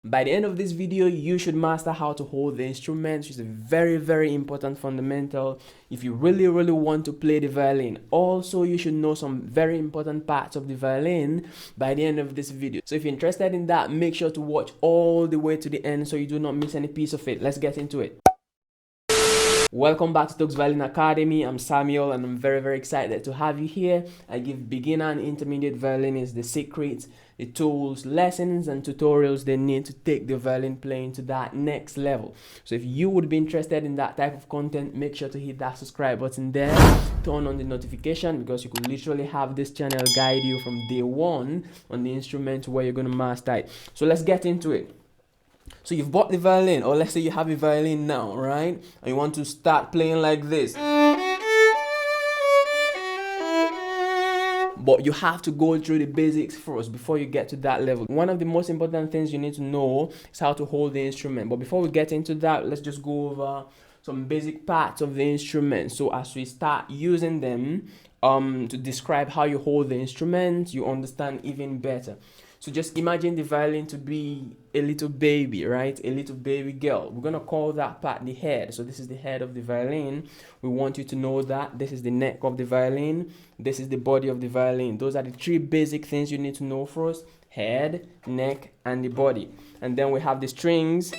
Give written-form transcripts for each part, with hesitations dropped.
By the end of this video, you should master how to hold the instrument, which is a very important fundamental if you really want to play the violin. Also, you should know some very important parts of the violin by the end of this video. So if you're interested in that, make sure to watch all the way to the end so you do not miss any piece of it. Let's get into it. Welcome back to Toks Violin Academy. I'm Samuel and I'm very excited to have you here. I give beginner and intermediate violinists the secrets, the tools, lessons and tutorials they need to take the violin playing to that next level. So if you would be interested in that type of content, make sure to hit that subscribe button there, turn on the notification, because you could literally have this channel guide you from day one on the instrument where you're going to master it. So let's get into it. So you've bought the violin, or let's say you have a violin now, right? And you want to start playing like this. But you have to go through the basics first before you get to that level. One of the most important things you need to know is how to hold the instrument. But before we get into that, let's just go over some basic parts of the instrument. So as we start using them to describe how you hold the instrument, you understand even better. So just imagine the violin to be a little baby, right? A little baby girl. We're going to call that part the head. So this is the head of the violin. We want you to know that this is the neck of the violin. This is the body of the violin. Those are the three basic things you need to know first: head, neck, and the body. And then we have the strings.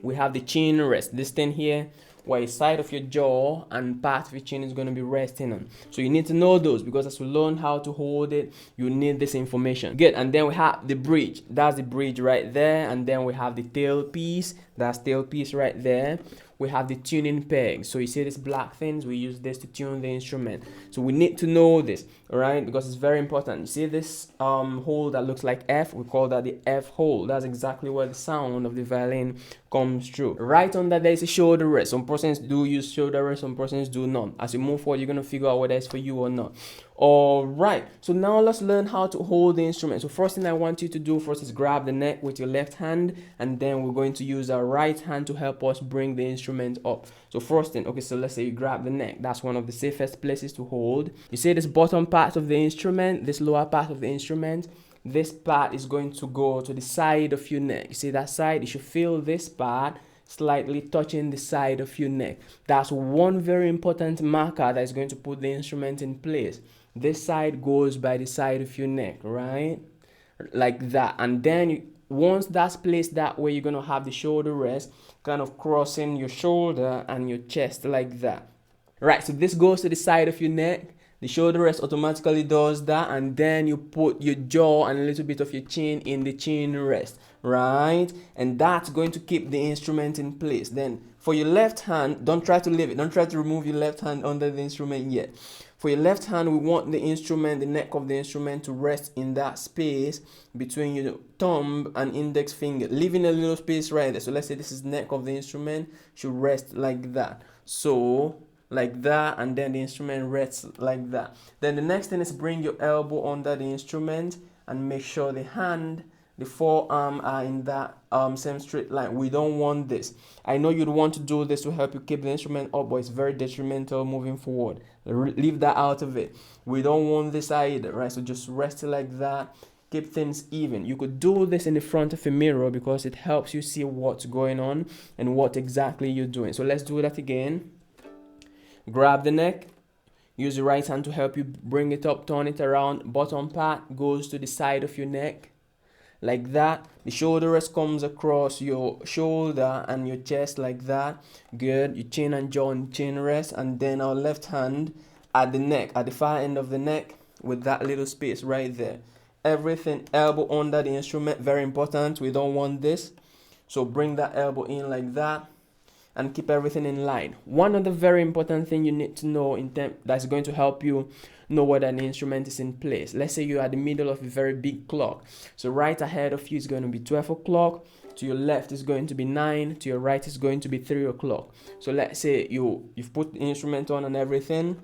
We have the chin rest. This thing here, where a side of your jaw and part of your chin is going to be resting on. So you need to know those, because as we learn how to hold it, you need this information. Good. And then we have the bridge. That's the bridge right there. And then we have the tailpiece. That's tailpiece right there. We have the tuning peg. So you see these black things, we use this to tune the instrument. So we need to know this, all right, because it's very important. You see this hole that looks like F? We call that the F hole. That's exactly where the sound of the violin comes through. Right under there is a shoulder rest. Some persons do use shoulder rest, some persons do not. As you move forward, you're going to figure out whether it's for you or not. All right, so now let's learn how to hold the instrument. So first thing I want you to do first is grab the neck with your left hand, and then we're going to use our right hand to help us bring the instrument up. So first thing, okay, so let's say you grab the neck. That's one of the safest places to hold. You see this bottom part of the instrument, this lower part of the instrument, this part is going to go to the side of your neck. You see that side? You should feel this part slightly touching the side of your neck. That's one very important marker that is going to put the instrument in place. This side goes by the side of your neck, right? Like that. And then once that's placed that way, you're going to have the shoulder rest kind of crossing your shoulder and your chest like that. Right, so this goes to the side of your neck. The shoulder rest automatically does that, and then you put your jaw and a little bit of your chin in the chin rest, right? And that's going to keep the instrument in place. Then for your left hand, don't try to leave it. Don't try to remove your left hand under the instrument yet. For your left hand, we want the instrument, the neck of the instrument, to rest in that space between your thumb and index finger, leaving a little space right there. So let's say this is the neck of the instrument, should rest like that. So like that, and then the instrument rests like that. Then the next thing is bring your elbow under the instrument and make sure the hand, the forearm are in that same straight line. We don't want this. I know you'd want to do this to help you keep the instrument up, but it's very detrimental moving forward. Leave that out of it. We don't want this either, right? So just rest it like that. Keep things even. You could do this in the front of a mirror because it helps you see what's going on and what exactly you're doing. So let's do that again. Grab the neck, use your right hand to help you bring it up, turn it around. Bottom part goes to the side of your neck like that. The shoulder rest comes across your shoulder and your chest like that. Good. Your chin and jaw and chin rest, and then our left hand at the neck, at the far end of the neck, with that little space right there. Everything elbow under the instrument, very important. We don't want this, so bring that elbow in like that and keep everything in line. One other very important thing you need to know that's going to help you know whether an instrument is in place. Let's say you're at the middle of a very big clock. So right ahead of you is going to be 12 o'clock. To your left is going to be 9. To your right is going to be 3 o'clock. So let's say you've put the instrument on and everything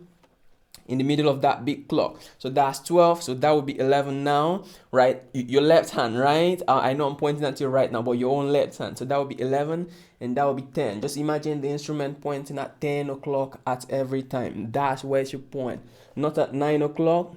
in the middle of that big clock. So that's 12. So that would be 11 now, right? Your left hand, right? I know I'm pointing at you right now, but your own left hand. So that would be 11 and that would be 10. Just imagine the instrument pointing at 10 o'clock at every time. That's where it should point. Not at 9 o'clock,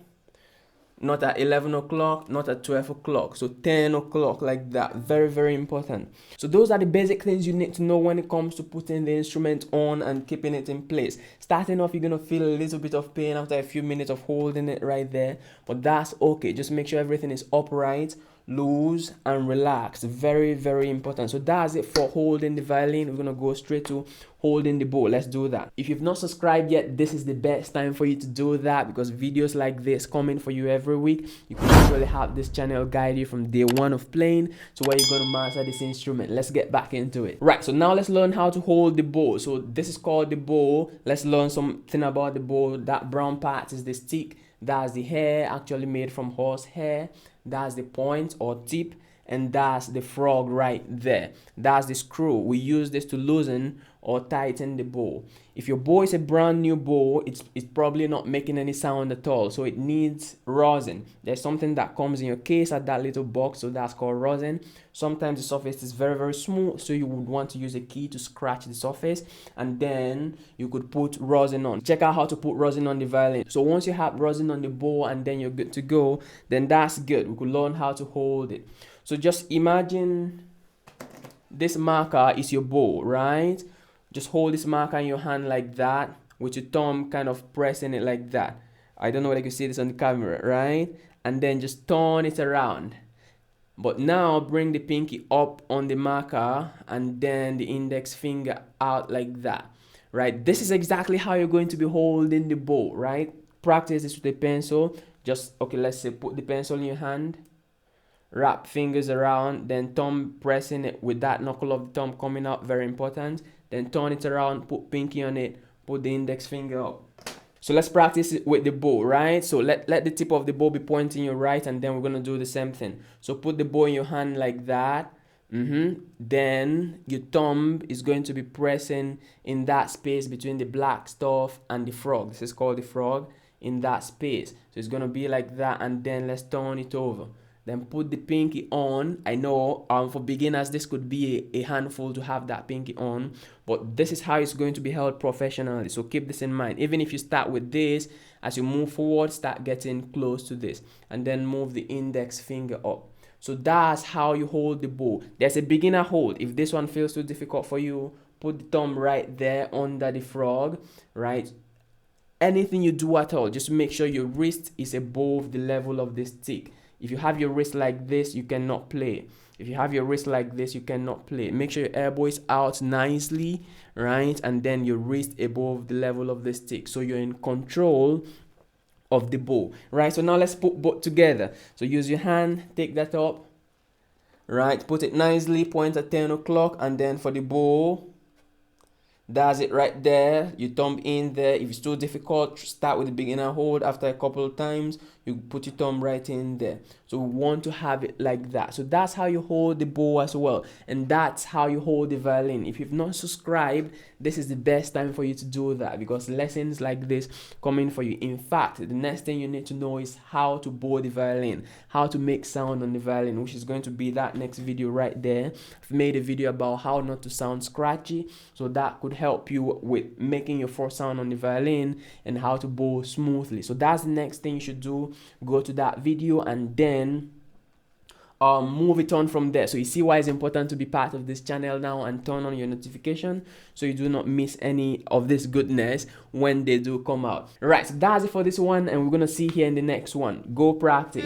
not at 11 o'clock, not at 12 o'clock. So 10 o'clock, like that. Very, very important. So those are the basic things you need to know when it comes to putting the instrument on and keeping it in place. Starting off, you're going to feel a little bit of pain after a few minutes of holding it right there, but that's okay. Just make sure everything is upright, loose, and relaxed. Very, very important. So that's it for holding the violin. We're going to go straight to holding the bow. Let's do that. If you've not subscribed yet, this is the best time for you to do that, because videos like this coming for you every week. You can actually have this channel guide you from day one of playing to where you're going to master this instrument. Let's get back into it. Right, so now let's learn how to hold the bow. So this is called the bow. Let's learn something about the bow. That brown part is the stick. That's the hair, actually made from horse hair. That's the point or tip, and that's the frog right there. That's the screw. We use this to loosen or tighten the bow. If your bow is a brand new bow, it's probably not making any sound at all, so it needs rosin. There's something that comes in your case at that little box, so that's called rosin. Sometimes the surface is very, very smooth, so you would want to use a key to scratch the surface, and then you could put rosin on. Check out how to put rosin on the violin. So once you have rosin on the bow and then you're good to go, then that's good. We could learn how to hold it. So just imagine this marker is your bow, right? Just hold this marker in your hand like that, with your thumb kind of pressing it like that. I don't know whether you can see this on the camera, right? And then just turn it around. But now bring the pinky up on the marker and then the index finger out like that, right? This is exactly how you're going to be holding the bow, right? Practice this with a pencil. Just, okay, let's say put the pencil in your hand, wrap fingers around, then thumb pressing it with that knuckle of the thumb coming out, very important. Then turn it around, put pinky on it, put the index finger up. So let's practice it with the bow, right? So let the tip of the bow be pointing your right, and then we're gonna do the same thing. So put the bow in your hand like that. Then your thumb is going to be pressing in that space between the black stuff and the frog. This is called the frog, in that space. So it's gonna be like that, and then let's turn it over. Then put the pinky on. I know for beginners this could be a handful to have that pinky on, but this is how it's going to be held professionally. So keep this in mind. Even if you start with this, as you move forward, start getting close to this, and then move the index finger up. So that's how you hold the bow. There's a beginner hold. If this one feels too difficult for you, put the thumb right there under the frog, right? Anything you do at all, just make sure your wrist is above the level of the stick. If you have your wrist like this, you cannot play. If you have your wrist like this, you cannot play. Make sure your elbow is out nicely, right? And then your wrist above the level of the stick, so you're in control of the bow, right? So now let's put both together. So use your hand, take that up, right? Put it nicely, point at 10 o'clock, and then for the bow, that's it right there. You thumb in there. If it's too difficult, start with the beginner hold. After a couple of times, you put your thumb right in there. So we want to have it like that. So that's how you hold the bow as well, and that's how you hold the violin. If you've not subscribed, this is the best time for you to do that, because lessons like this coming for you. In fact, the next thing you need to know is how to bow the violin, how to make sound on the violin, which is going to be that next video right there. I've made a video about how not to sound scratchy, so that could help you with making your first sound on the violin and how to bow smoothly. So that's the next thing you should do. Go to that video and then move it on from there. So you see why it's important to be part of this channel now, and turn on your notification so you do not miss any of this goodness when they do come out. Right, so that's it for this one, and we're gonna see here in the next one. Go practice.